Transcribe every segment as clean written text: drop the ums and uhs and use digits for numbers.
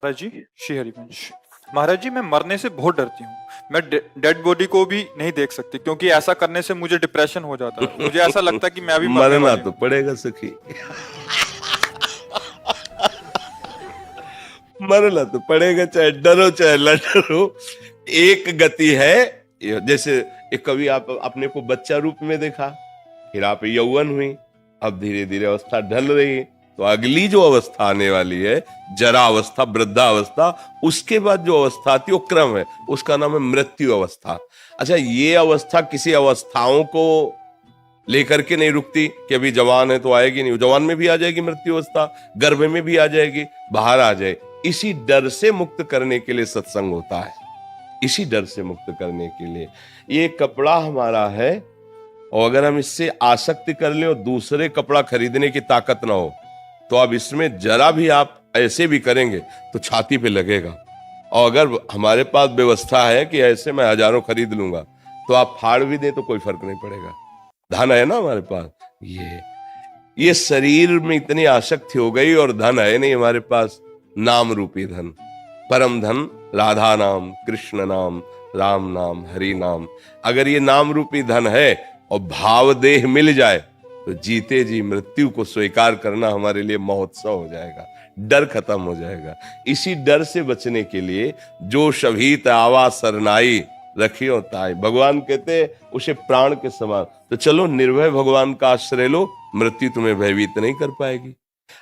महाराज जी, श्री हरिवंश। महाराज जी, मैं मरने से बहुत डरती हूँ। मैं डेड बॉडी को भी नहीं देख सकती क्योंकि ऐसा करने से मुझे डिप्रेशन हो जाता है। मुझे ऐसा लगता है कि मैं अभी मरने मरना वाली तो हूँ। पड़ेगा सखी। मरना तो पड़ेगा, चाहे डरो चाहे न डरो। एक गति है, जैसे एक कभी आप अपने को बच्चा रूप में देखा, फिर आप यौवन हुई, अब धीरे धीरे अवस्था ढल रही, तो अगली जो अवस्था आने वाली है, जरा अवस्था, वृद्धावस्था, उसके बाद जो अवस्था आती है वो क्रम है, उसका नाम है मृत्यु अवस्था। अच्छा, ये अवस्था किसी अवस्थाओं को लेकर के नहीं रुकती कि अभी जवान है तो आएगी नहीं, जवान में भी आ जाएगी मृत्यु अवस्था, गर्भ में भी आ जाएगी, बाहर आ जाए। इसी डर से मुक्त करने के लिए सत्संग होता है, इसी डर से मुक्त करने के लिए। ये कपड़ा हमारा है, और अगर हम इससे आसक्ति कर लें और दूसरे कपड़ा खरीदने की ताकत ना हो, तो अब इसमें जरा भी आप ऐसे भी करेंगे तो छाती पे लगेगा। और अगर हमारे पास व्यवस्था है कि ऐसे मैं हजारों खरीद लूंगा, तो आप फाड़ भी दें तो कोई फर्क नहीं पड़ेगा। धन है ना हमारे पास। ये शरीर में इतनी आसक्ति हो गई, और धन है नहीं हमारे पास, नाम रूपी धन, परम धन, राधा नाम, कृष्ण नाम, राम नाम, हरि नाम। अगर ये नाम रूपी धन है और भाव देह मिल जाए, तो जीते जी मृत्यु को स्वीकार करना हमारे लिए महोत्सव हो जाएगा, डर खत्म हो जाएगा। इसी डर से बचने के लिए जो शभीत आवा सरनाई रखियो ताई, भगवान कहते उसे प्राण के समान। तो चलो निर्भय भगवान का आश्रय लो, मृत्यु तुम्हें भयभीत नहीं कर पाएगी।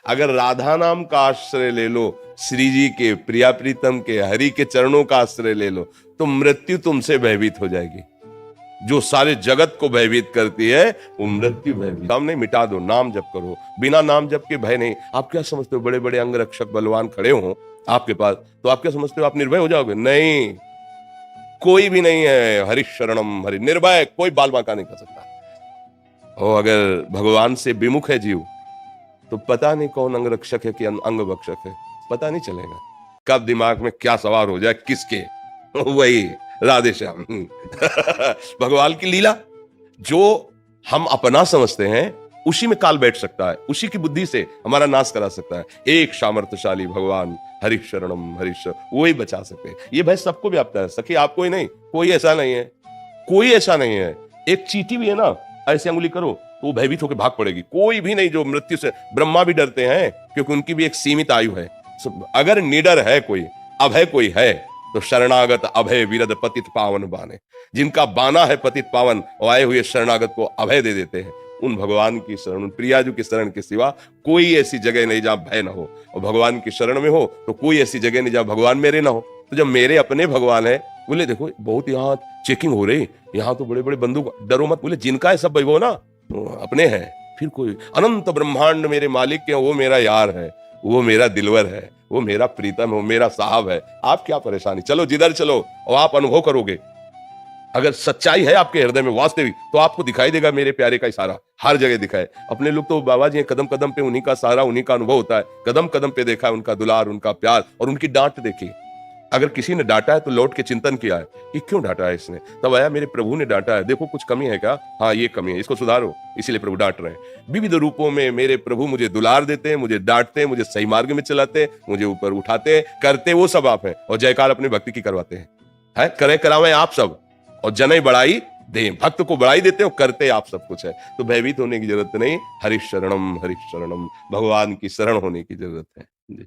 अगर राधा नाम का आश्रय ले लो, श्री जी के, प्रिया प्रीतम के, हरि के चरणों का आश्रय ले लो, तो मृत्यु तुमसे भयभीत हो जाएगी। जो सारे जगत को भयभीत करती है वो मृत्यु भयभीत। नाम नहीं, मिटा दो, नाम जप करो, बिना नाम जप के भय नहीं। आप क्या समझते हो बड़े बड़े अंग रक्षक बलवान खड़े हो आपके पास, तो आप क्या समझते हो आप निर्भय हो जाओगे? नहीं, कोई भी नहीं है। हरि शरणम हरि, निर्भय कोई बाल बांका नहीं कर सकता। और अगर भगवान से विमुख है जीव, तो पता नहीं कौन अंग रक्षक है कि अंग भक्षक है, पता नहीं चलेगा। कब दिमाग में क्या सवार हो जाए किसके, वही राधे श्याम। भगवान की लीला, जो हम अपना समझते हैं उसी में काल बैठ सकता है, उसी की बुद्धि से हमारा नाश करा सकता है। एक सामर्थ्यशाली भगवान, हरि शरणम हरि शरण, वो ही बचा सकते हैं। ये भय सबको व्याप्त है सखी, आपको ही नहीं, कोई ऐसा नहीं है, कोई ऐसा नहीं है। एक चींटी भी है ना, ऐसे अंगुली करो तो वो भयभीत होकर भाग पड़ेगी। कोई भी नहीं जो मृत्यु से, ब्रह्मा भी डरते हैं क्योंकि उनकी भी एक सीमित आयु है। अगर निडर है कोई, अभय कोई है, तो शरणागत अभय विरद पतित पावन बाने। जिनका बाना है पतित पावन, और आए हुए शरणागत को अभय दे देते हैं। उन भगवान की शरण, उन प्रियाजू की शरण के सिवा कोई ऐसी जगह नहीं जहां भय ना हो। और भगवान की शरण में हो तो कोई ऐसी जगह नहीं जहां भगवान मेरे ना हो। तो जब मेरे अपने भगवान है, बोले देखो बहुत यहाँ चेकिंग हो रही, यहाँ तो बड़े बड़े बंदूक, डरो मत। बोले जिनका है सब वो ना अपने हैं, फिर कोई अनंत ब्रह्मांड मेरे मालिक के, वो मेरा यार है, वो मेरा दिलवर है, वो मेरा प्रीतम है, वो मेरा साहब है। आप क्या परेशानी, चलो जिधर चलो और आप अनुभव करोगे। अगर सच्चाई है आपके हृदय में वास्तविक, तो आपको दिखाई देगा मेरे प्यारे का इशारा, हर जगह दिखाए। अपने लोग तो बाबा जी कदम कदम पे उन्हीं का सहारा, उन्हीं का अनुभव होता है। कदम कदम पे देखा है उनका दुलार, उनका प्यार, और उनकी डांट देखी। अगर किसी ने डांटा है तो लौट के चिंतन किया है कि क्यों डांटा है इसने, तब आया मेरे प्रभु ने डांटा है, देखो कुछ कमी है क्या, हाँ ये कमी है, इसको सुधारो, इसीलिए प्रभु डांट रहे हैं। विविध रूपों में मेरे प्रभु मुझे दुलार देते हैं, मुझे डांटते हैं, मुझे सही मार्ग में चलाते हैं, मुझे ऊपर उठाते हैं, करते वो सब आप हैं। और जयकार अपनी भक्ति की करवाते हैं, है करें करावें आप सब, और जनई बढ़ाई दें, भक्त को बढ़ाई देते हो, करते आप सब कुछ है। तो भयभीत होने की जरूरत नहीं, हरि शरणम, भगवान की शरण होने की जरूरत है।